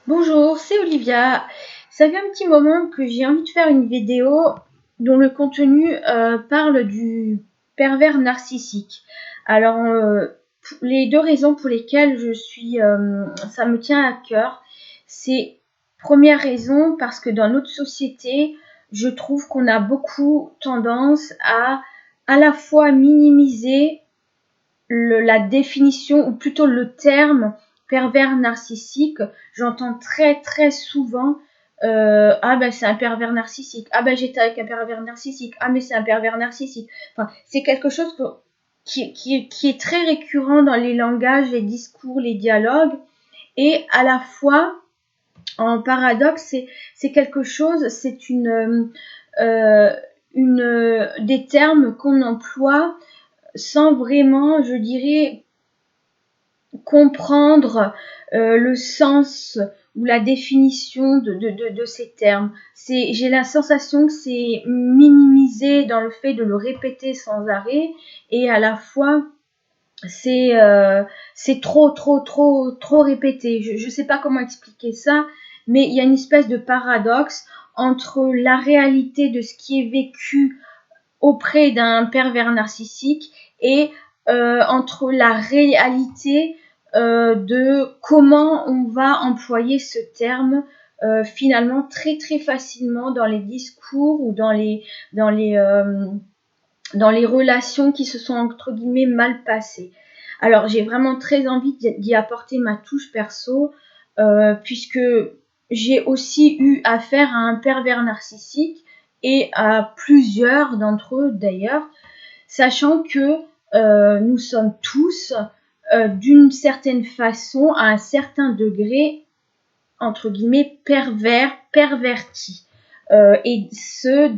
Bonjour, c'est Olivia. Ça fait un petit moment que j'ai envie de faire une vidéo dont le contenu parle du pervers narcissique. Alors, les deux raisons pour lesquelles ça me tient à cœur, c'est première raison parce que dans notre société, je trouve qu'on a beaucoup tendance à la fois minimiser la définition, ou plutôt le terme pervers narcissique. J'entends très très souvent ah ben c'est un pervers narcissique, ah ben j'étais avec un pervers narcissique, ah mais c'est un pervers narcissique. Enfin, c'est quelque chose qui est très récurrent dans les langages, les discours, les dialogues, et à la fois en paradoxe, c'est quelque chose, c'est des termes qu'on emploie sans vraiment, je dirais, comprendre le sens ou la définition de ces termes. J'ai la sensation que c'est minimisé dans le fait de le répéter sans arrêt, et à la fois c'est trop répété. Je sais pas comment expliquer ça, mais il y a une espèce de paradoxe entre la réalité de ce qui est vécu auprès d'un pervers narcissique et entre la réalité de comment on va employer ce terme finalement très très facilement dans les discours ou dans les, euh, dans les relations qui se sont entre guillemets mal passées. Alors j'ai vraiment très envie d'y apporter ma touche perso puisque j'ai aussi eu affaire à un pervers narcissique et à plusieurs d'entre eux d'ailleurs, sachant que nous sommes tous d'une certaine façon, à un certain degré, entre guillemets, pervertis. Et ce,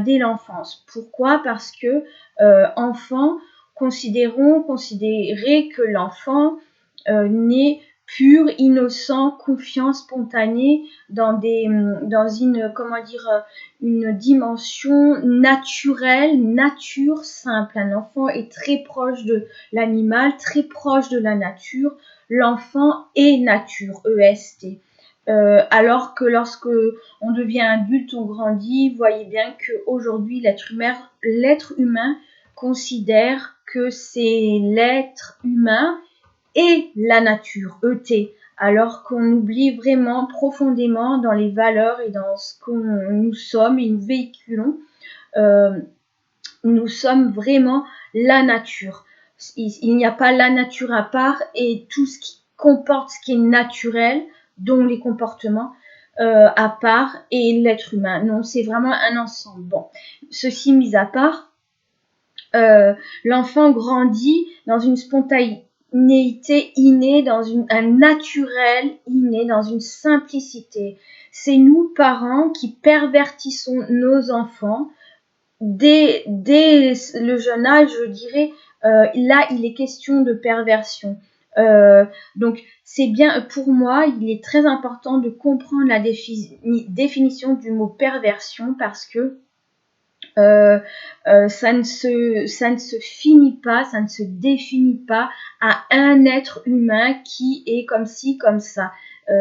dès l'enfance. Pourquoi? Parce que enfant, considérer que l'enfant naît pur, innocent, confiant, spontané, dans une dimension naturelle, nature simple. Un enfant est très proche de l'animal, très proche de la nature. L'enfant est nature, EST. Alors que lorsque on devient adulte, on grandit, voyez bien qu'aujourd'hui, l'être humain considère que c'est l'être humain et la nature, ET, alors qu'on oublie vraiment profondément dans les valeurs et dans ce que nous sommes et nous véhiculons, euh, nous sommes vraiment la nature. Il n'y a pas la nature à part et tout ce qui comporte ce qui est naturel, dont les comportements, à part, et l'être humain. Non, c'est vraiment un ensemble. Bon, ceci mis à part, l'enfant grandit dans une spontanéité innée, dans un naturel inné, dans une simplicité. C'est nous, parents, qui pervertissons nos enfants dès le jeune âge, je dirais. Là, il est question de perversion. Donc, c'est bien, pour moi, il est très important de comprendre la définition du mot perversion, parce que ça ne se finit pas, ça ne se définit pas à un être humain qui est comme ci, comme ça.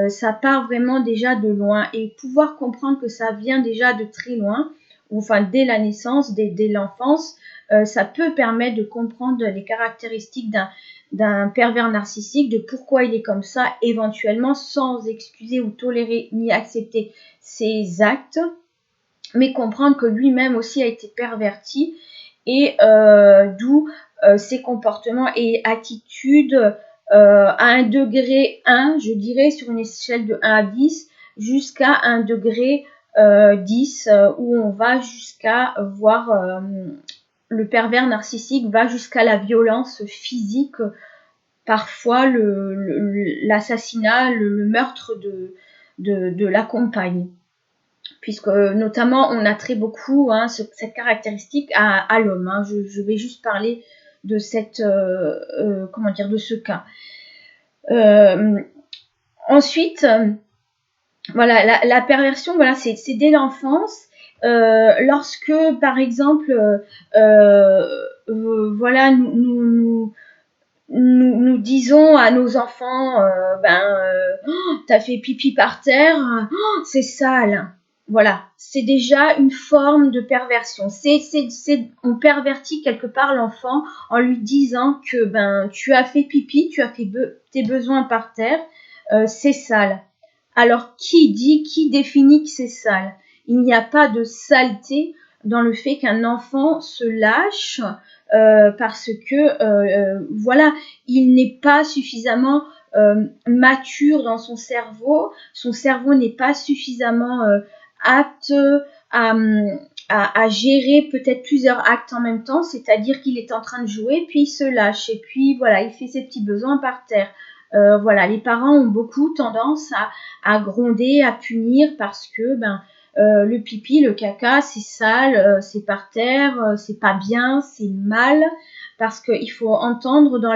Ça part vraiment déjà de loin, et pouvoir comprendre que ça vient déjà de très loin, ou enfin dès la naissance, dès l'enfance, ça peut permettre de comprendre les caractéristiques d'un pervers narcissique, de pourquoi il est comme ça, éventuellement, sans excuser ou tolérer ni accepter ses actes, mais comprendre que lui-même aussi a été perverti, et d'où ses comportements et attitudes à un degré 1, je dirais, sur une échelle de 1 à 10, jusqu'à un degré 10, où on va jusqu'à voir le pervers narcissique va jusqu'à la violence physique, parfois l'assassinat, le meurtre de la compagne, puisque notamment on a très beaucoup cette caractéristique à l'homme. Je vais juste parler de de ce cas. Ensuite, voilà, la perversion, voilà, c'est dès l'enfance. Lorsque, par exemple, voilà, nous disons à nos enfants, t'as fait pipi par terre, oh, c'est sale. Voilà, c'est déjà une forme de perversion. On pervertit quelque part l'enfant en lui disant que tu as fait pipi, tu as fait tes besoins par terre, c'est sale. Alors qui définit que c'est sale? Il n'y a pas de saleté dans le fait qu'un enfant se lâche parce que voilà, il n'est pas suffisamment mature dans son cerveau n'est pas suffisamment apte à gérer peut-être plusieurs actes en même temps, c'est-à-dire qu'il est en train de jouer, puis il se lâche, et puis voilà, il fait ses petits besoins par terre. Voilà, les parents ont beaucoup tendance à gronder, à punir parce que le pipi, le caca, c'est sale, c'est par terre, c'est pas bien, c'est mal, parce qu'il faut entendre dans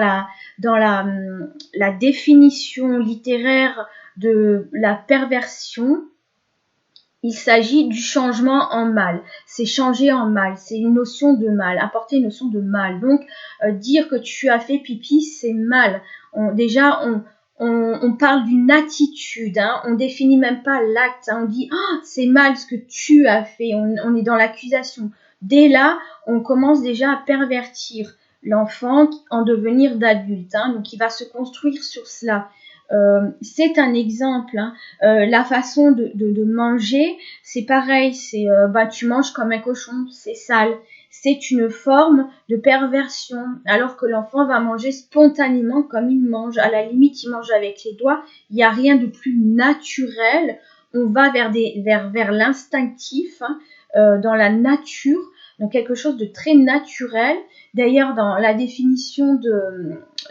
la définition littéraire de la perversion, il s'agit du changement en mal. C'est changer en mal, c'est une notion de mal, apporter une notion de mal. Donc, dire que tu as fait pipi, c'est mal. On parle d'une attitude, hein. On définit même pas l'acte, hein. On dit c'est mal ce que tu as fait, on est dans l'accusation. Dès là, on commence déjà à pervertir l'enfant en devenir d'adulte, hein. Donc il va se construire sur cela. C'est un exemple, hein. La façon de manger, c'est pareil, c'est tu manges comme un cochon, c'est sale. C'est une forme de perversion, alors que l'enfant va manger spontanément comme il mange. À la limite, il mange avec les doigts. Il n'y a rien de plus naturel. On va vers l'instinctif, hein, dans la nature, donc quelque chose de très naturel. D'ailleurs, dans la définition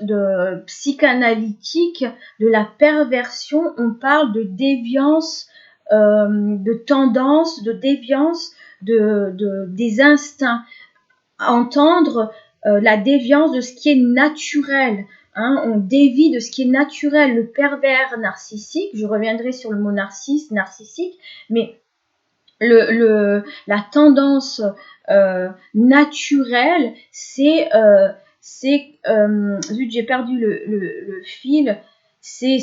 de psychanalytique de la perversion, on parle de déviance, de tendance, de déviance des instincts. Entendre la déviance de ce qui est naturel. Hein, on dévie de ce qui est naturel. Le pervers narcissique, je reviendrai sur le mot narcissique, mais la tendance naturelle, c'est zut, j'ai perdu le fil, c'est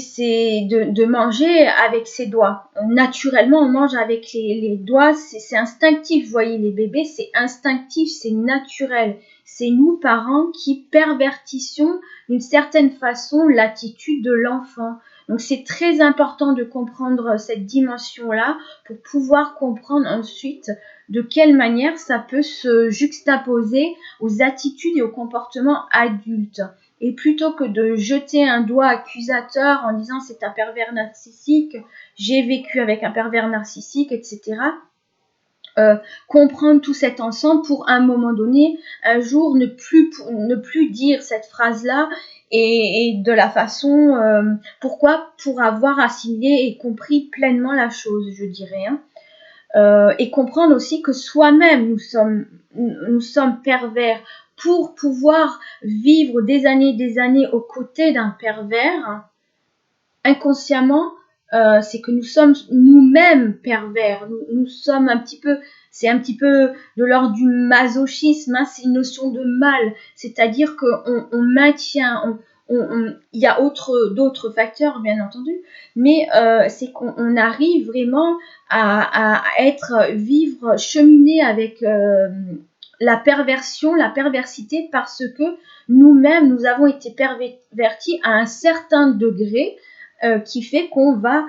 de manger avec ses doigts. Naturellement, on mange avec les doigts, c'est instinctif. Vous voyez, les bébés, c'est instinctif, c'est naturel. C'est nous, parents, qui pervertissons d'une certaine façon l'attitude de l'enfant. Donc, c'est très important de comprendre cette dimension-là pour pouvoir comprendre ensuite de quelle manière ça peut se juxtaposer aux attitudes et aux comportements adultes. Et plutôt que de jeter un doigt accusateur en disant c'est un pervers narcissique, j'ai vécu avec un pervers narcissique, etc., comprendre tout cet ensemble pour à un moment donné, un jour, ne plus dire cette phrase-là et de la façon, pourquoi? Pour avoir assimilé et compris pleinement la chose, je dirais, hein. Et comprendre aussi que soi-même nous sommes pervers pour pouvoir vivre des années aux côtés d'un pervers, hein, inconsciemment, c'est que nous sommes nous-mêmes pervers. Nous sommes c'est un petit peu de l'ordre du masochisme, hein, c'est une notion de mal, c'est-à-dire qu'on maintient, il y a d'autres facteurs bien entendu, mais c'est qu'on arrive vraiment à vivre, cheminer avec la perversion, la perversité, parce que nous-mêmes, nous avons été pervertis à un certain degré, qui fait qu'on va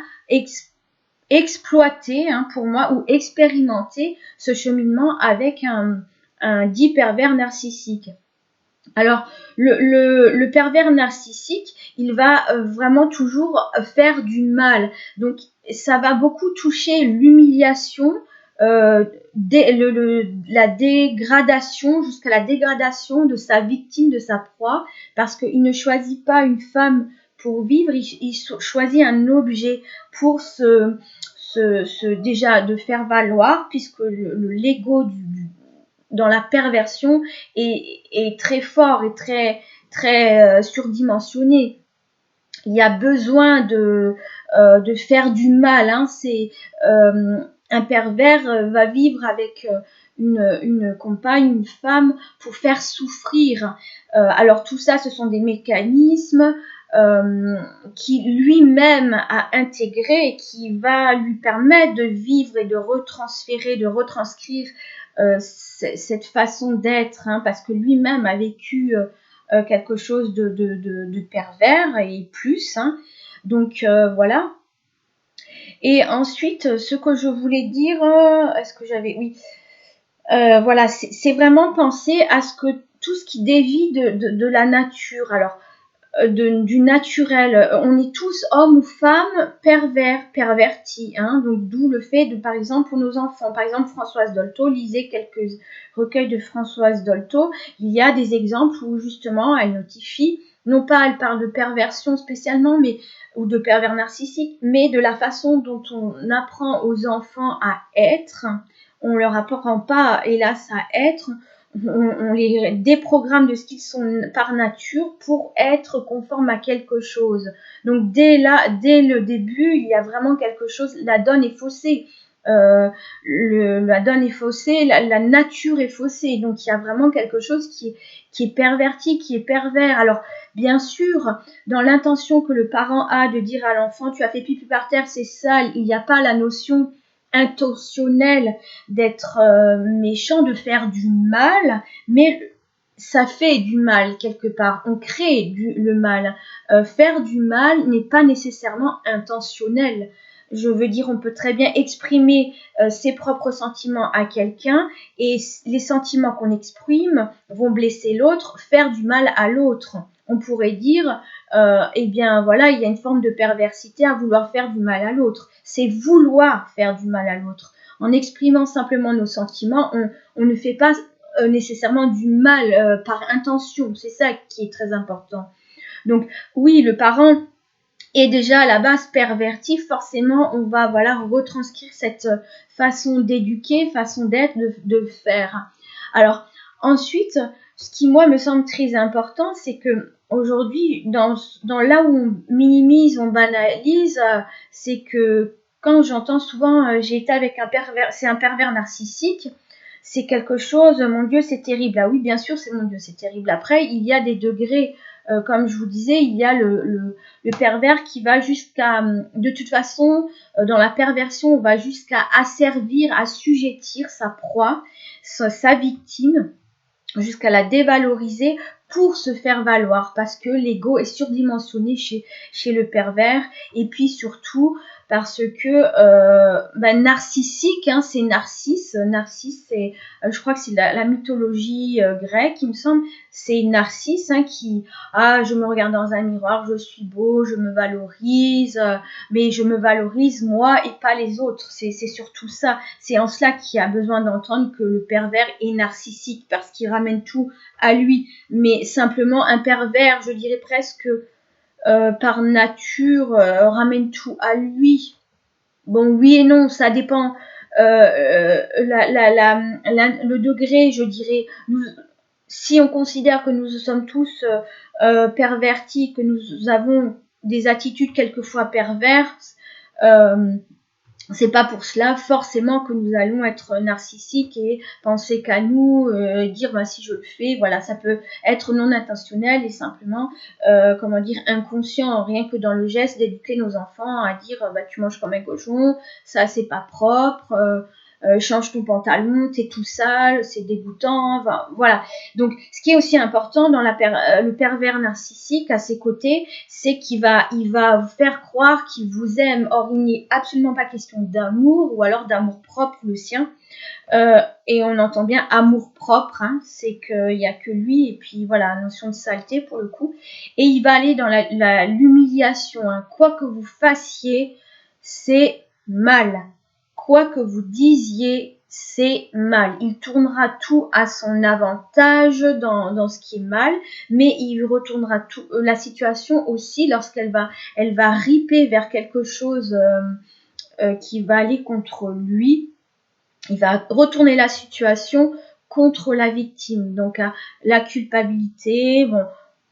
exploiter, hein, pour moi, ou expérimenter ce cheminement avec un dit pervers narcissique. Alors, le pervers narcissique, il va vraiment toujours faire du mal. Donc, ça va beaucoup toucher l'humiliation, la dégradation, jusqu'à la dégradation de sa victime, de sa proie, parce qu'il ne choisit pas une femme pour vivre, il choisit un objet pour déjà de faire valoir, puisque l'ego dans la perversion est très fort et très surdimensionné. Il y a besoin de faire du mal, hein. Un pervers va vivre avec une compagne, une femme, pour faire souffrir. Alors tout ça, ce sont des mécanismes qui lui-même a intégré et qui va lui permettre de vivre et de retransférer, de retranscrire cette façon d'être, hein, parce que lui-même a vécu quelque chose de pervers et plus. Hein. Donc voilà. Et ensuite, ce que je voulais dire, est-ce que j'avais... Oui. Voilà, c'est vraiment penser à ce que tout ce qui dévie de la nature. Alors, du naturel. On est tous, hommes ou femmes, pervertis. Hein, donc, d'où le fait de, par exemple, pour nos enfants, par exemple, Françoise Dolto, lisez quelques recueils de Françoise Dolto. Il y a des exemples où, justement, elle notifie, non pas elle parle de perversion spécialement, mais ou de pervers narcissique, mais de la façon dont on apprend aux enfants à être. On leur apprend pas, hélas, à être. On les déprogramme de ce qu'ils sont par nature pour être conformes à quelque chose. Donc dès le début, il y a vraiment quelque chose, la donne est faussée. La donne est faussée, la nature est faussée. Donc il y a vraiment quelque chose qui est perverti, qui est pervers. Alors bien sûr, dans l'intention que le parent a de dire à l'enfant, tu as fait pipi par terre, c'est sale, il n'y a pas la notion intentionnel d'être méchant, de faire du mal, mais ça fait du mal quelque part, on crée le mal. Faire du mal n'est pas nécessairement intentionnel. Je veux dire, on peut très bien exprimer ses propres sentiments à quelqu'un et les sentiments qu'on exprime vont blesser l'autre, faire du mal à l'autre. On pourrait dire, eh bien voilà, il y a une forme de perversité à vouloir faire du mal à l'autre. C'est vouloir faire du mal à l'autre. En exprimant simplement nos sentiments, on ne fait pas nécessairement du mal par intention. C'est ça qui est très important. Donc oui, le parent est déjà à la base perverti, forcément on va retranscrire cette façon d'éduquer, façon d'être, de faire. Alors ensuite, ce qui moi me semble très important, c'est que aujourd'hui, dans là où on minimise, on banalise, c'est que quand j'entends souvent j'ai été avec un pervers, c'est un pervers narcissique, c'est quelque chose, mon Dieu, c'est terrible. Ah oui, bien sûr, c'est mon Dieu, c'est terrible. Après, il y a des degrés, comme je vous disais, il y a le pervers qui va jusqu'à, de toute façon, dans la perversion, on va jusqu'à asservir, assujettir sa proie, sa victime, jusqu'à la dévaloriser pour se faire valoir, parce que l'ego est surdimensionné chez le pervers, et puis surtout parce que narcissique, hein, c'est Narcisse, c'est, je crois que c'est la mythologie grecque, il me semble, c'est Narcisse hein, qui, je me regarde dans un miroir, je suis beau, je me valorise, mais je me valorise moi et pas les autres, c'est surtout ça, c'est en cela qu'il y a besoin d'entendre que le pervers est narcissique, parce qu'il ramène tout à lui, mais simplement un pervers, je dirais presque par nature, ramène tout à lui. Bon, oui et non, ça dépend. Le degré, je dirais, si on considère que nous sommes tous pervertis, que nous avons des attitudes quelquefois perverses, c'est pas pour cela forcément que nous allons être narcissiques et penser qu'à nous, dire si je le fais, voilà, ça peut être non intentionnel et simplement, inconscient, rien que dans le geste d'éduquer nos enfants à dire tu manges comme un cochon, ça c'est pas propre, change ton pantalon, t'es tout sale, c'est dégoûtant, voilà. Donc, ce qui est aussi important dans le pervers narcissique à ses côtés, c'est il va vous faire croire qu'il vous aime. Or, il n'est absolument pas question d'amour ou alors d'amour propre, le sien. Et on entend bien amour propre, hein, c'est qu'il n'y a que lui, et puis voilà, notion de saleté pour le coup. Et il va aller dans l'humiliation. Hein. Quoi que vous fassiez, c'est mal. Quoi que vous disiez, c'est mal. Il tournera tout à son avantage dans ce qui est mal, mais il retournera tout la situation aussi lorsqu'elle va riper vers quelque chose qui va aller contre lui. Il va retourner la situation contre la victime. Donc la culpabilité, bon,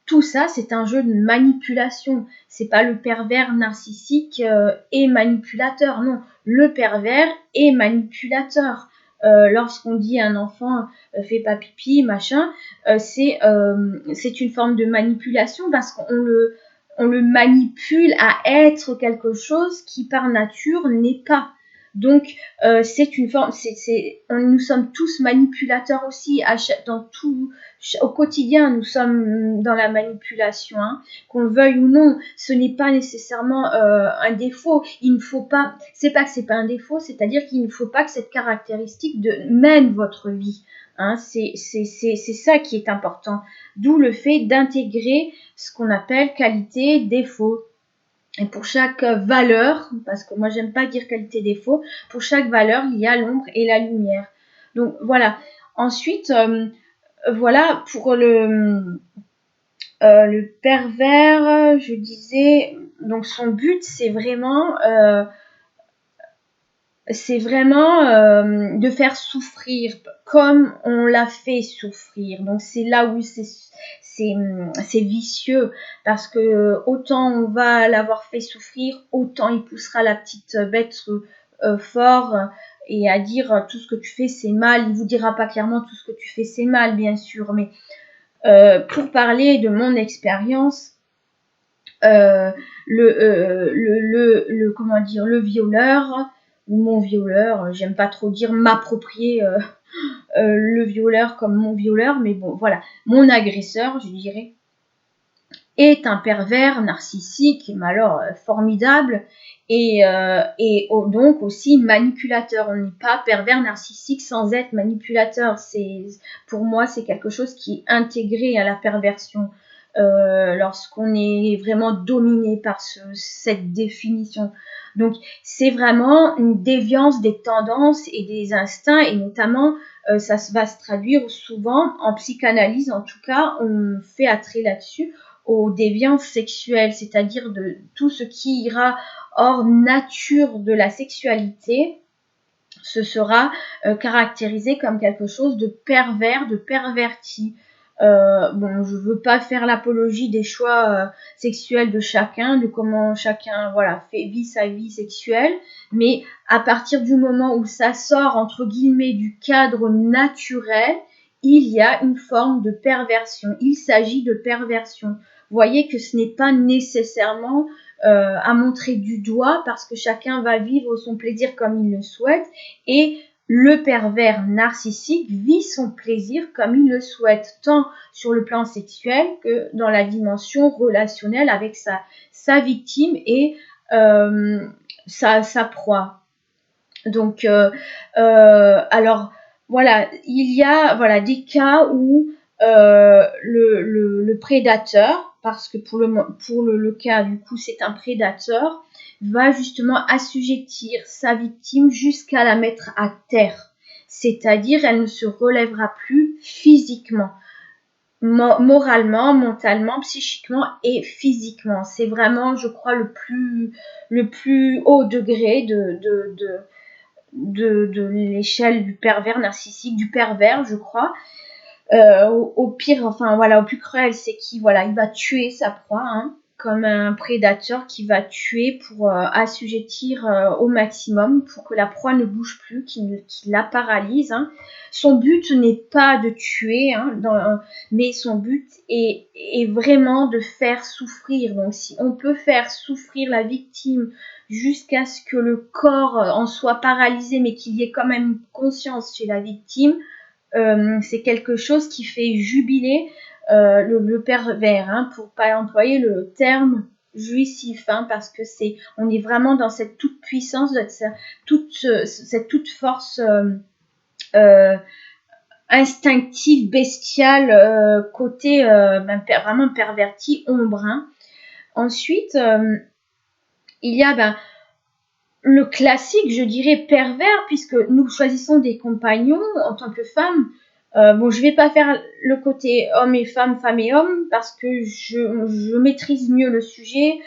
tout ça, c'est un jeu de manipulation. C'est pas le pervers narcissique et manipulateur. Non, le pervers est manipulateur. Lorsqu'on dit à un enfant fais pas pipi, machin, c'est une forme de manipulation parce qu'on on le manipule à être quelque chose qui par nature n'est pas. Donc c'est une forme, nous sommes tous manipulateurs aussi au quotidien. Nous sommes dans la manipulation, hein, qu'on le veuille ou non. Ce n'est pas nécessairement un défaut. Il ne faut pas, c'est pas que c'est pas un défaut, c'est-à-dire qu'il ne faut pas que cette caractéristique mène votre vie. Hein, c'est ça qui est important. D'où le fait d'intégrer ce qu'on appelle qualité, défaut. Et pour chaque valeur, parce que moi j'aime pas dire qualité-défaut, pour chaque valeur il y a l'ombre et la lumière. Donc voilà. Ensuite, voilà pour le pervers, je disais, donc son but c'est vraiment de faire souffrir comme on l'a fait souffrir. Donc c'est là où c'est vicieux, parce que autant on va l'avoir fait souffrir, autant il poussera la petite bête fort et à dire tout ce que tu fais c'est mal. Il vous dira pas clairement tout ce que tu fais c'est mal, bien sûr, mais pour parler de mon expérience, le violeur ou mon violeur, j'aime pas trop dire m'approprier le violeur comme mon violeur, mais bon voilà, mon agresseur je dirais, est un pervers narcissique, mais alors formidable, et donc aussi manipulateur. On n'est pas pervers narcissique sans être manipulateur. Pour moi c'est quelque chose qui est intégré à la perversion. Lorsqu'on est vraiment dominé par cette définition. Donc c'est vraiment une déviance des tendances et des instincts, et notamment ça va se traduire souvent en psychanalyse, en tout cas on fait attrait là-dessus aux déviances sexuelles, c'est-à-dire de tout ce qui ira hors nature de la sexualité. Ce sera caractérisé comme quelque chose de pervers, de perverti. Bon, je veux pas faire l'apologie des choix sexuels de chacun, de comment chacun vit sa vie sexuelle, mais à partir du moment où ça sort entre guillemets du cadre naturel, il y a une forme de perversion. Il s'agit de perversion. Vous voyez que ce n'est pas nécessairement à montrer du doigt, parce que chacun va vivre son plaisir comme il le souhaite, et le pervers narcissique vit son plaisir comme il le souhaite, tant sur le plan sexuel que dans la dimension relationnelle avec sa victime et sa proie. Donc, alors, voilà, il y a des cas où le prédateur, parce que pour le cas, du coup, c'est un prédateur, va justement assujettir sa victime jusqu'à la mettre à terre. C'est-à-dire, elle ne se relèvera plus physiquement, moralement, mentalement, psychiquement et physiquement. C'est vraiment, je crois, le plus haut degré de l'échelle du pervers narcissique, du pervers, je crois. Au pire, au plus cruel, c'est qu'il va tuer sa proie, hein, comme un prédateur qui va tuer pour assujettir au maximum, pour que la proie ne bouge plus, qu'il la paralyse. Hein. Son but n'est pas de tuer, hein, mais son but est vraiment de faire souffrir. Donc si on peut faire souffrir la victime jusqu'à ce que le corps en soit paralysé, mais qu'il y ait quand même conscience chez la victime, c'est quelque chose qui fait jubiler le pervers, hein, pour pas employer le terme jouissif, hein, parce que on est vraiment dans cette toute puissance, cette toute force instinctive, bestiale, côté vraiment perverti, ombre. Hein. Ensuite, il y a le classique, je dirais, pervers, puisque nous choisissons des compagnons en tant que femmes. Je vais pas faire le côté homme et femme, femme et homme, parce que je maîtrise mieux le sujet,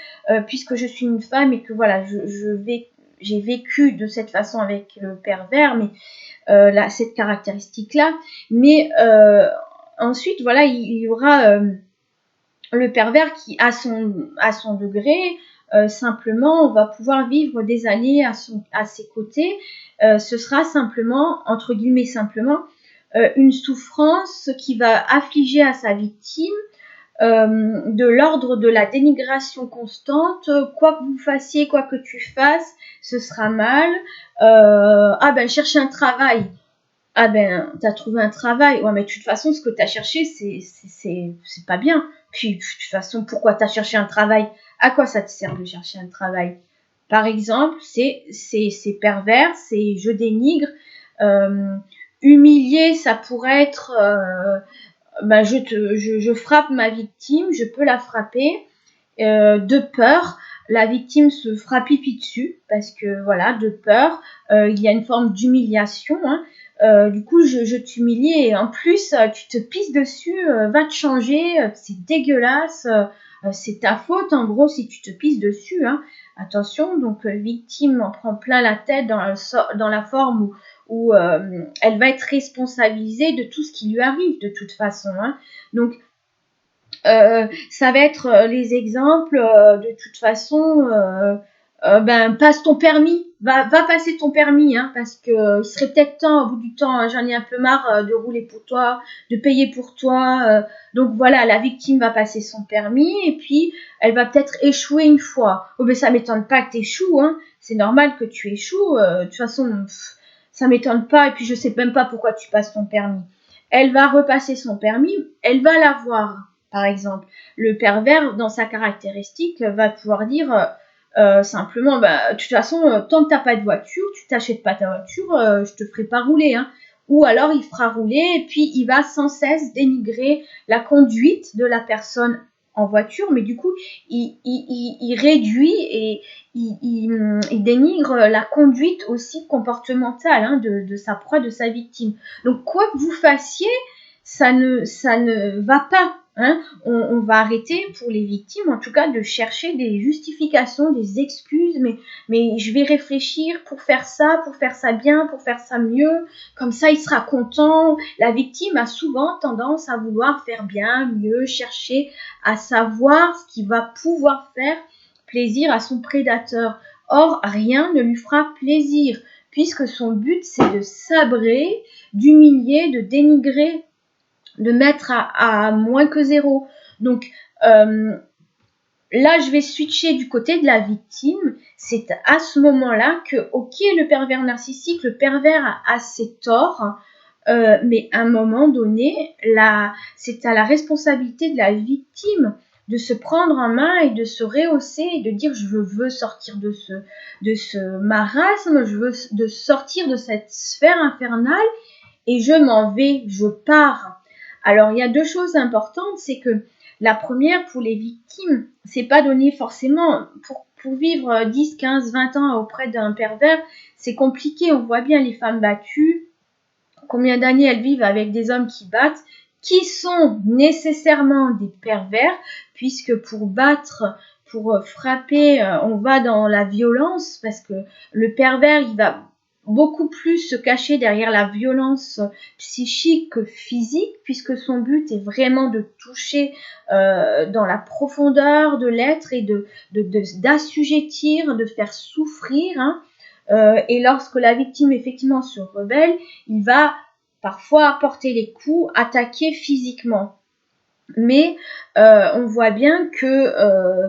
puisque je suis une femme et que voilà, j'ai vécu de cette façon avec le pervers, mais cette caractéristique-là. Mais ensuite, voilà, il y aura le pervers qui, à son degré, simplement, on va pouvoir vivre des années à ses côtés. Ce sera simplement, entre guillemets simplement, une souffrance qui va affliger à sa victime de l'ordre de la dénigration constante. Quoi que vous fassiez, quoi que tu fasses, ce sera mal. Ah ben, chercher un travail. Ah ben, t'as trouvé un travail. Ouais, mais de toute façon, ce que t'as cherché, c'est pas bien. Puis, de toute façon, pourquoi t'as cherché un travail? À quoi ça te sert de chercher un travail? Par exemple, c'est pervers, c'est je dénigre. Humilier, ça pourrait être ben je frappe ma victime, je peux la frapper de peur. La victime se fera pipi dessus parce que voilà, de peur, il y a une forme d'humiliation. Hein. Du coup, je t'humilie et en plus, tu te pisses dessus, va te changer, c'est dégueulasse, c'est ta faute en gros si tu te pisses dessus. Hein. Attention, donc victime en prend plein la tête dans la forme où elle va être responsabilisée de tout ce qui lui arrive de toute façon. Hein. Donc ça va être les exemples de toute façon. Ben passe ton permis, va passer ton permis, hein, parce que il serait peut-être temps, au bout du temps, hein, j'en ai un peu marre de rouler pour toi, de payer pour toi. Donc voilà, la victime va passer son permis et puis elle va peut-être échouer une fois. Oh ben ça m'étonne pas que t'échoues, hein. C'est normal que tu échoues. De toute façon, ça m'étonne pas et puis je sais même pas pourquoi tu passes ton permis. Elle va repasser son permis, elle va l'avoir. Par exemple, le pervers, dans sa caractéristique, va pouvoir dire simplement, bah, de toute façon, tant que t'as pas de voiture, tu t'achètes pas ta voiture, je te ferai pas rouler. Hein. Ou alors il fera rouler et puis il va sans cesse dénigrer la conduite de la personne en voiture, mais du coup, il réduit et il dénigre la conduite aussi comportementale hein, de sa proie, de sa victime. Donc, quoi que vous fassiez, ça ne va pas. Hein. On va arrêter pour les victimes, en tout cas, de chercher des justifications, des excuses, mais je vais réfléchir pour faire ça bien, pour faire ça mieux, comme ça il sera content. La victime a souvent tendance à vouloir faire bien, mieux, chercher à savoir ce qui va pouvoir faire plaisir à son prédateur. Or, rien ne lui fera plaisir, puisque son but c'est de sabrer, d'humilier, de dénigrer, de mettre à moins que zéro. Donc là, je vais switcher du côté de la victime. C'est à ce moment-là que, ok, le pervers narcissique, le pervers a ses torts, mais à un moment donné, c'est à la responsabilité de la victime de se prendre en main et de se rehausser et de dire je veux sortir de ce marasme, je veux de sortir de cette sphère infernale et je m'en vais, je pars. Alors, il y a deux choses importantes, c'est que la première, pour les victimes, c'est pas donné forcément pour vivre 10, 15, 20 ans auprès d'un pervers, c'est compliqué. On voit bien les femmes battues, combien d'années elles vivent avec des hommes qui battent, qui sont nécessairement des pervers, puisque pour battre, pour frapper, on va dans la violence, parce que le pervers, il va beaucoup plus se cacher derrière la violence psychique que physique, puisque son but est vraiment de toucher dans la profondeur de l'être et d'assujettir, de faire souffrir. Hein. Et lorsque la victime effectivement se rebelle, il va parfois porter les coups, attaquer physiquement. Mais on voit bien que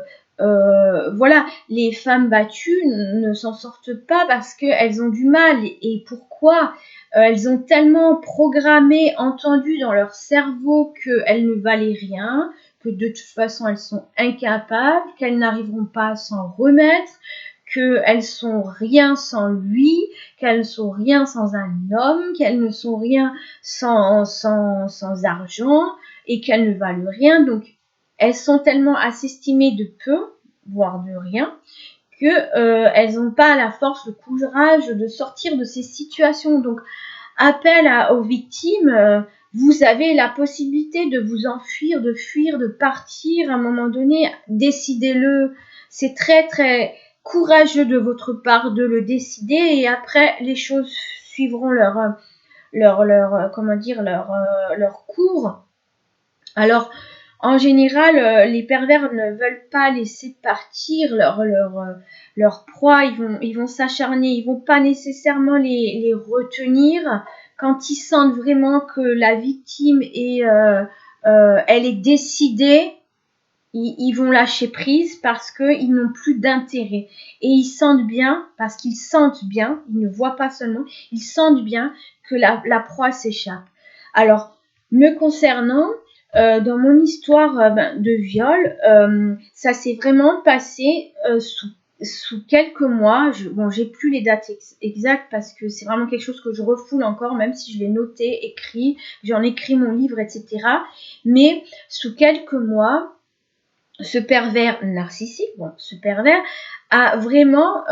voilà, les femmes battues ne s'en sortent pas parce qu'elles ont du mal. Et pourquoi elles ont tellement programmé, entendu dans leur cerveau qu'elles ne valaient rien, que de toute façon elles sont incapables, qu'elles n'arriveront pas à s'en remettre, qu'elles sont rien sans lui, qu'elles ne sont rien sans un homme, qu'elles ne sont rien sans argent et qu'elles ne valent rien. Donc, elles sont tellement à s'estimer de peu, voire de rien, que elles n'ont pas la force, le courage de sortir de ces situations. Donc, appel aux victimes, vous avez la possibilité de vous enfuir, de fuir, de partir à un moment donné, décidez-le. C'est très très courageux de votre part de le décider et après les choses suivront leur cours. Alors en général, les pervers ne veulent pas laisser partir leur proie, ils vont s'acharner, ils vont pas nécessairement les retenir quand ils sentent vraiment que la victime elle est décidée ils vont lâcher prise parce qu'ils n'ont plus d'intérêt. Et ils sentent bien, parce qu'ils sentent bien, ils ne voient pas seulement, ils sentent bien que la proie s'échappe. Alors, me concernant, dans mon histoire de viol, ça s'est vraiment passé sous quelques mois. Bon, j'ai plus les dates exactes parce que c'est vraiment quelque chose que je refoule encore, même si je l'ai noté, écrit, j'en écris mon livre, etc. Mais sous quelques mois, ce pervers narcissique, bon, ce pervers a vraiment,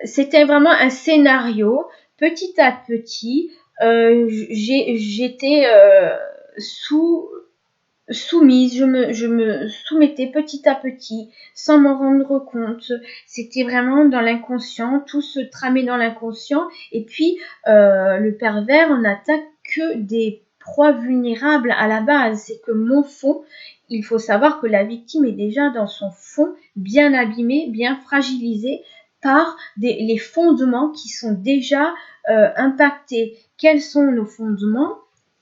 c'était vraiment un scénario. Petit à petit, j'étais soumise, je me soumettais petit à petit, sans m'en rendre compte. C'était vraiment dans l'inconscient, tout se tramait dans l'inconscient. Et puis, le pervers n'attaque que des proies vulnérables à la base. C'est que mon fond, il faut savoir que la victime est déjà dans son fond bien abîmé, bien fragilisé par les fondements qui sont déjà impactés. Quels sont nos fondements?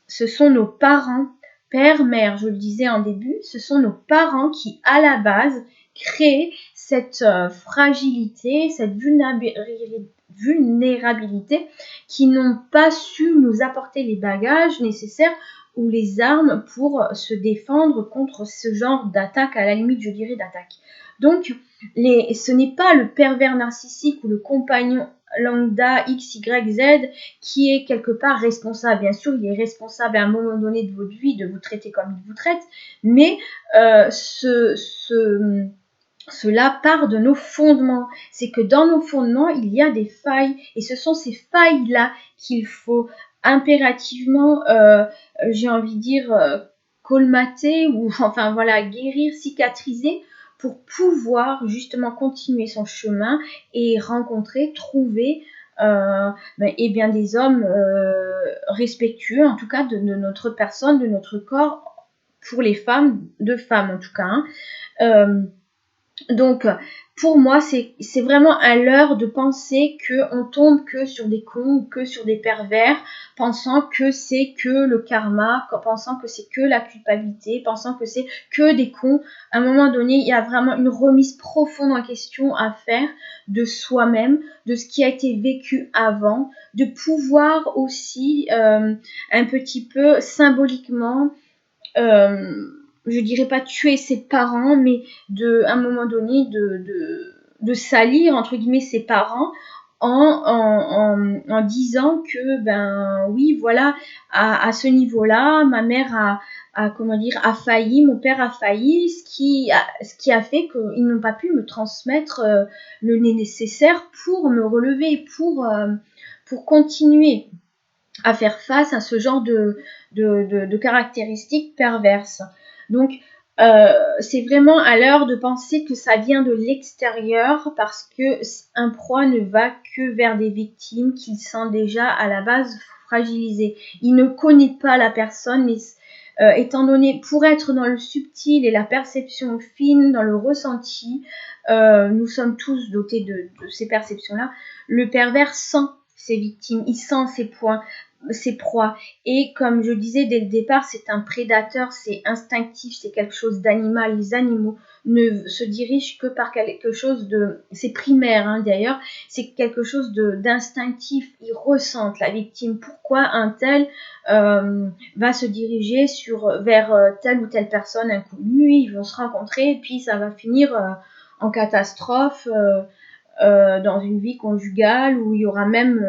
Ce sont nos parents. Père, mère, je le disais en début, ce sont nos parents qui, à la base, créent cette fragilité, cette vulnérabilité, qui n'ont pas su nous apporter les bagages nécessaires ou les armes pour se défendre contre ce genre d'attaque, à la limite, je dirais, d'attaque. Donc, ce n'est pas le pervers narcissique ou le compagnon lambda X, Y, Z qui est quelque part responsable. Bien sûr, il est responsable à un moment donné de votre vie de vous traiter comme il vous traite, mais cela part de nos fondements. C'est que dans nos fondements, il y a des failles, et ce sont ces failles-là qu'il faut impérativement, j'ai envie de dire, colmater, ou enfin voilà, guérir, cicatriser, pour pouvoir justement continuer son chemin et rencontrer, trouver et bien des hommes respectueux, en tout cas de notre personne, de notre corps, pour les femmes, de femmes en tout cas. Donc, pour moi, c'est vraiment un leurre de penser qu'on tombe que sur des cons ou que sur des pervers, pensant que c'est que le karma, pensant que c'est que la culpabilité, pensant que c'est que des cons. À un moment donné, il y a vraiment une remise profonde en question à faire de soi-même, de ce qui a été vécu avant, de pouvoir aussi un petit peu symboliquement je dirais pas tuer ses parents, mais à un moment donné de salir entre guillemets ses parents en disant que ben oui voilà à ce niveau-là ma mère a failli, mon père a failli, ce qui a fait qu'ils n'ont pas pu me transmettre le nécessaire pour me relever, pour continuer à faire face à ce genre de caractéristiques perverses. Donc, c'est vraiment à l'heure de penser que ça vient de l'extérieur, parce que un proie ne va que vers des victimes qu'il sent déjà à la base fragilisées. Il ne connaît pas la personne, mais étant donné, pour être dans le subtil et la perception fine, dans le ressenti, nous sommes tous dotés de ces perceptions-là. Le pervers sent ses victimes, il sent ses proies. Et comme je disais dès le départ, c'est un prédateur, c'est instinctif, c'est quelque chose d'animal. Les animaux ne se dirigent que par quelque chose c'est primaire hein, d'ailleurs, c'est quelque chose d'instinctif. Ils ressentent la victime. Pourquoi un tel va se diriger vers telle ou telle personne inconnue, ils vont se rencontrer et puis ça va finir en catastrophe. Dans une vie conjugale où il y aura même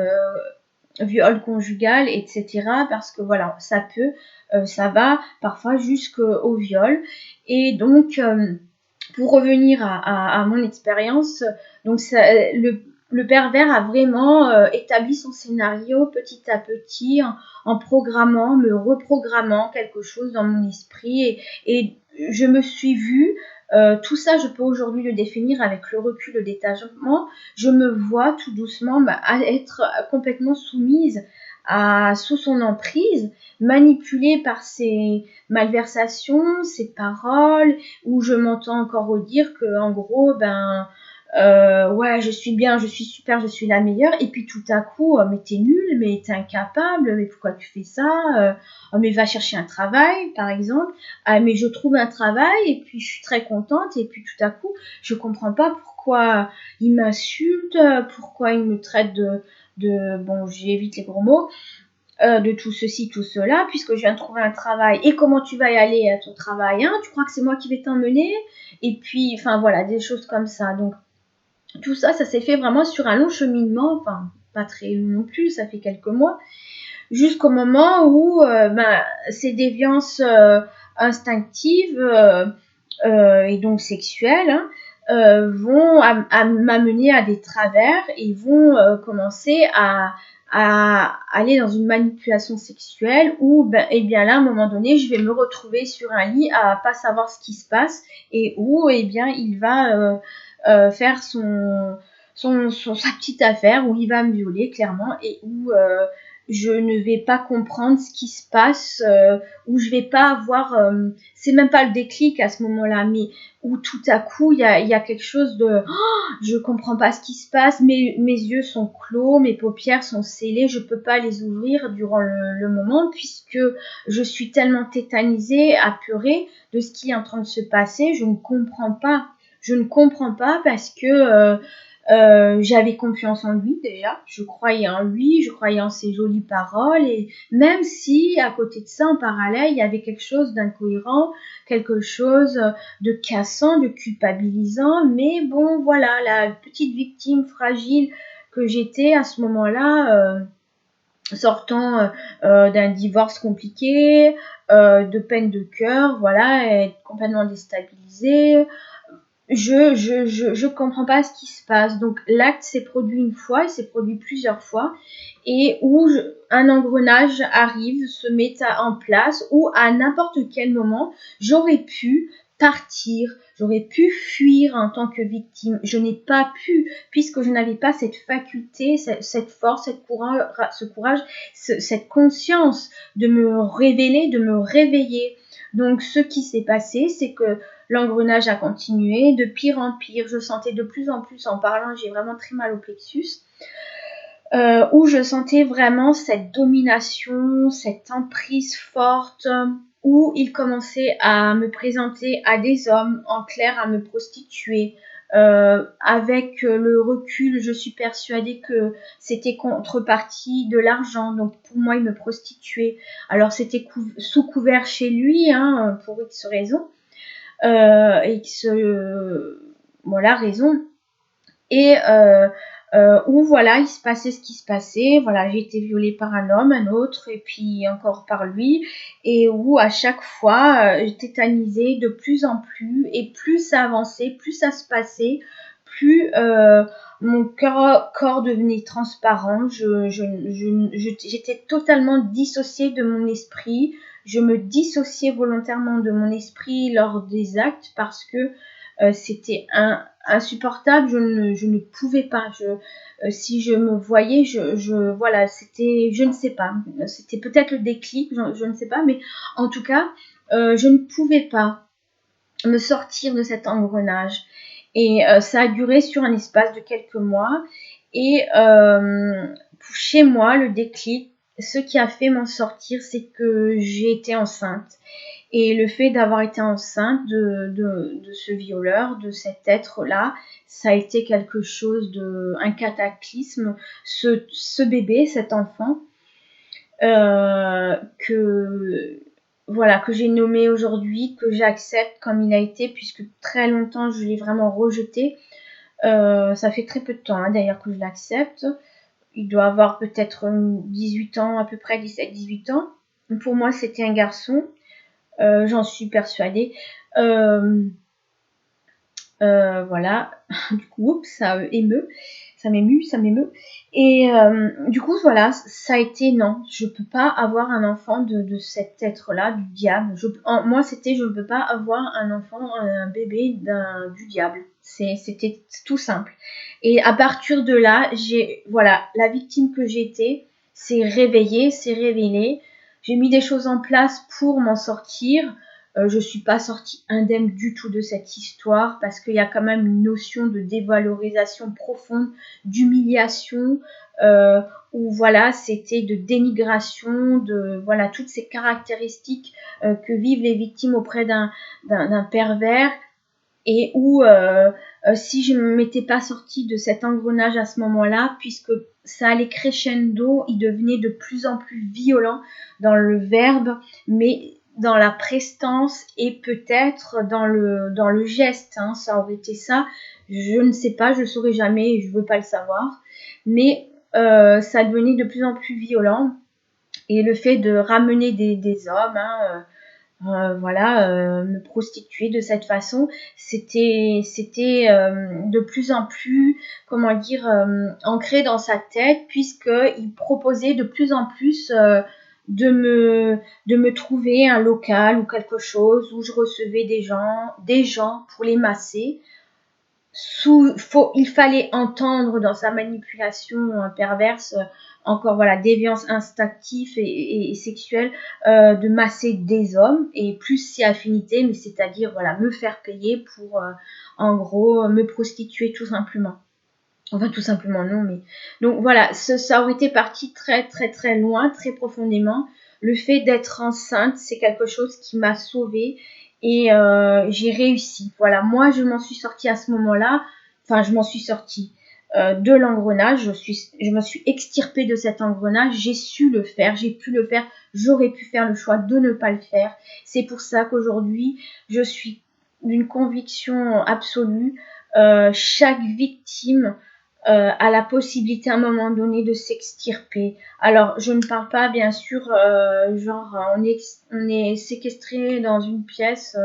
viol conjugal, etc. Parce que voilà, ça va parfois jusqu'au viol. Et donc, pour revenir à mon expérience, donc le pervers a vraiment établi son scénario petit à petit en programmant, me reprogrammant quelque chose dans mon esprit et je me suis vue. Tout ça, je peux aujourd'hui le définir avec le recul, le détachement. Je me vois tout doucement à être complètement soumise sous son emprise, manipulée par ses malversations, ses paroles, où je m'entends encore redire que, en gros, ouais, je suis bien, je suis super, je suis la meilleure. Et puis tout à coup, mais t'es nulle, mais t'es incapable, mais pourquoi tu fais ça? Oh, mais va chercher un travail, par exemple. Ah, mais je trouve un travail et puis je suis très contente. Et puis tout à coup, je comprends pas pourquoi il m'insulte, pourquoi il me traite bon, j'évite les gros mots, de tout ceci, tout cela, puisque je viens de trouver un travail. Et comment tu vas y aller à ton travail, hein? Tu crois que c'est moi qui vais t'emmener? Et puis, enfin voilà, des choses comme ça. Donc tout ça, ça s'est fait vraiment sur un long cheminement, enfin pas très long non plus, ça fait quelques mois, jusqu'au moment où ces déviances instinctives et donc sexuelles vont m'amener à des travers et vont commencer à aller dans une manipulation sexuelle où, eh bien là, à un moment donné, je vais me retrouver sur un lit à pas savoir ce qui se passe et où, eh bien, il va faire sa petite affaire, où il va me violer clairement et où je ne vais pas comprendre ce qui se passe, où je vais pas avoir, c'est même pas le déclic à ce moment-là, mais où tout à coup il y a quelque chose de, je comprends pas ce qui se passe, mes yeux sont clos, mes paupières sont scellées, je peux pas les ouvrir durant le moment puisque je suis tellement tétanisée, apeurée de ce qui est en train de se passer, je ne comprends pas. Je ne comprends pas parce que j'avais confiance en lui déjà, je croyais en lui, je croyais en ses jolies paroles et même si à côté de ça, en parallèle, il y avait quelque chose d'incohérent, quelque chose de cassant, de culpabilisant, mais bon voilà, la petite victime fragile que j'étais à ce moment-là, sortant d'un divorce compliqué, de peine de cœur, voilà, être complètement déstabilisée, je comprends pas ce qui se passe. Donc l'acte s'est produit une fois, il s'est produit plusieurs fois, et où un engrenage arrive, se met en place, où à n'importe quel moment, j'aurais pu partir, j'aurais pu fuir en tant que victime. Je n'ai pas pu, puisque je n'avais pas cette faculté, cette force, ce courage, cette conscience de me révéler, de me réveiller. Donc ce qui s'est passé, c'est que l'engrenage a continué, de pire en pire. Je sentais de plus en plus, en parlant, j'ai vraiment très mal au plexus, où je sentais vraiment cette domination, cette emprise forte, où il commençait à me présenter à des hommes, en clair, à me prostituer. Avec le recul, je suis persuadée que c'était contrepartie de l'argent. Donc pour moi, il me prostituait. Alors c'était sous couvert chez lui, hein, pour X raisons. X voilà raison, et où voilà, il se passait ce qui se passait, voilà, j'ai été violée par un homme, un autre, et puis encore par lui, et où à chaque fois, je tétanisais de plus en plus, et plus ça avançait, plus ça se passait, plus mon corps devenait transparent, j'étais totalement dissociée de mon esprit, je me dissociais volontairement de mon esprit lors des actes parce que c'était insupportable, je ne pouvais pas. Si je me voyais, voilà, c'était, je ne sais pas, c'était peut-être le déclic, je ne sais pas, mais en tout cas, je ne pouvais pas me sortir de cet engrenage. Et ça a duré sur un espace de quelques mois. Et chez moi, le déclic, ce qui a fait m'en sortir, c'est que j'ai été enceinte. Et le fait d'avoir été enceinte de ce violeur, de cet être-là, ça a été quelque chose un cataclysme. Ce bébé, cet enfant, que voilà, que j'ai nommé aujourd'hui, que j'accepte comme il a été, puisque très longtemps je l'ai vraiment rejeté. Ça fait très peu de temps, hein, d'ailleurs, que je l'accepte. Il doit avoir peut-être 18 ans, à peu près 17-18 ans. Pour moi, c'était un garçon. J'en suis persuadée. Voilà. Du coup, ça m'émeut. Et du coup, voilà, ça a été non. Je peux pas avoir un enfant de cet être-là, du diable. Moi, c'était je ne peux pas avoir un enfant, un bébé du diable. C'était tout simple. Et à partir de là, voilà, la victime que j'étais s'est réveillée, s'est révélée. J'ai mis des choses en place pour m'en sortir. Je suis pas sortie indemne du tout de cette histoire parce qu'il y a quand même une notion de dévalorisation profonde, d'humiliation, où voilà, c'était de dénigration, de voilà toutes ces caractéristiques que vivent les victimes auprès d'un pervers, et où si je ne m'étais pas sortie de cet engrenage à ce moment-là, puisque ça allait crescendo, il devenait de plus en plus violent dans le verbe, mais dans la prestance et peut-être dans le geste, hein, ça aurait été ça. Je ne sais pas, je ne saurais jamais et je ne veux pas le savoir. Mais ça devenait de plus en plus violent. Et le fait de ramener des hommes, hein, voilà, me prostituer de cette façon, c'était de plus en plus, comment dire, ancré dans sa tête, puisqu'il proposait de plus en plus de me trouver un local ou quelque chose où je recevais des gens pour les masser. Il fallait entendre dans sa manipulation perverse, encore voilà, déviance instinctive et sexuelle, de masser des hommes et plus si affinité, mais c'est-à-dire voilà, me faire payer pour en gros me prostituer tout simplement. Enfin tout simplement non, mais donc voilà, ça aurait été parti très très très loin, très profondément. Le fait d'être enceinte, c'est quelque chose qui m'a sauvée et j'ai réussi. Voilà, moi je m'en suis sortie à ce moment-là. Enfin, je m'en suis sortie de l'engrenage. Je me suis extirpée de cet engrenage. J'ai su le faire, j'ai pu le faire. J'aurais pu faire le choix de ne pas le faire. C'est pour ça qu'aujourd'hui, je suis d'une conviction absolue. Chaque victime a la possibilité à un moment donné de s'extirper. Alors, je ne parle pas, bien sûr, genre, on est séquestré dans une pièce,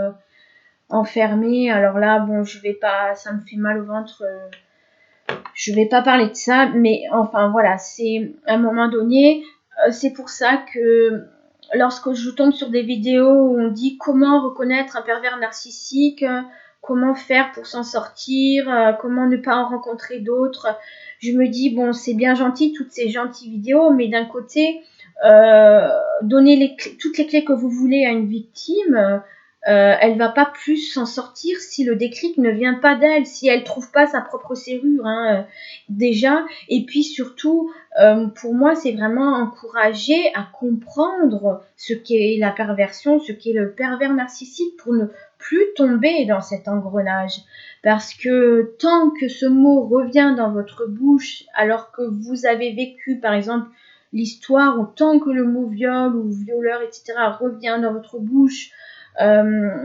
enfermé. Alors là, bon, je vais pas, ça me fait mal au ventre. Je vais pas parler de ça, mais enfin voilà, c'est à un moment donné, c'est pour ça que lorsque je tombe sur des vidéos où on dit comment reconnaître un pervers narcissique, comment faire pour s'en sortir, comment ne pas en rencontrer d'autres, je me dis bon, c'est bien gentil toutes ces gentilles vidéos, mais d'un côté, donnez toutes les clés que vous voulez à une victime. Elle va pas plus s'en sortir si le déclic ne vient pas d'elle, si elle trouve pas sa propre serrure, hein, déjà. Et puis surtout, pour moi, c'est vraiment encourager à comprendre ce qu'est la perversion, ce qu'est le pervers narcissique, pour ne plus tomber dans cet engrenage. Parce que tant que ce mot revient dans votre bouche, alors que vous avez vécu, par exemple, l'histoire, ou tant que le mot viol ou violeur, etc., revient dans votre bouche,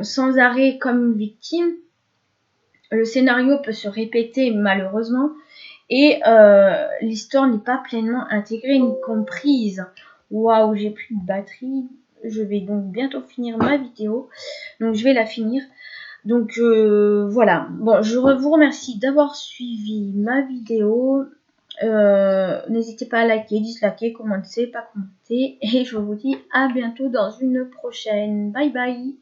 sans arrêt comme une victime, le scénario peut se répéter malheureusement et l'histoire n'est pas pleinement intégrée ni comprise. Waouh, j'ai plus de batterie. Je vais donc bientôt finir ma vidéo. Donc je vais la finir. Donc voilà. Bon, je vous remercie d'avoir suivi ma vidéo. N'hésitez pas à liker, disliker, commenter, pas commenter. Et je vous dis à bientôt dans une prochaine. Bye bye.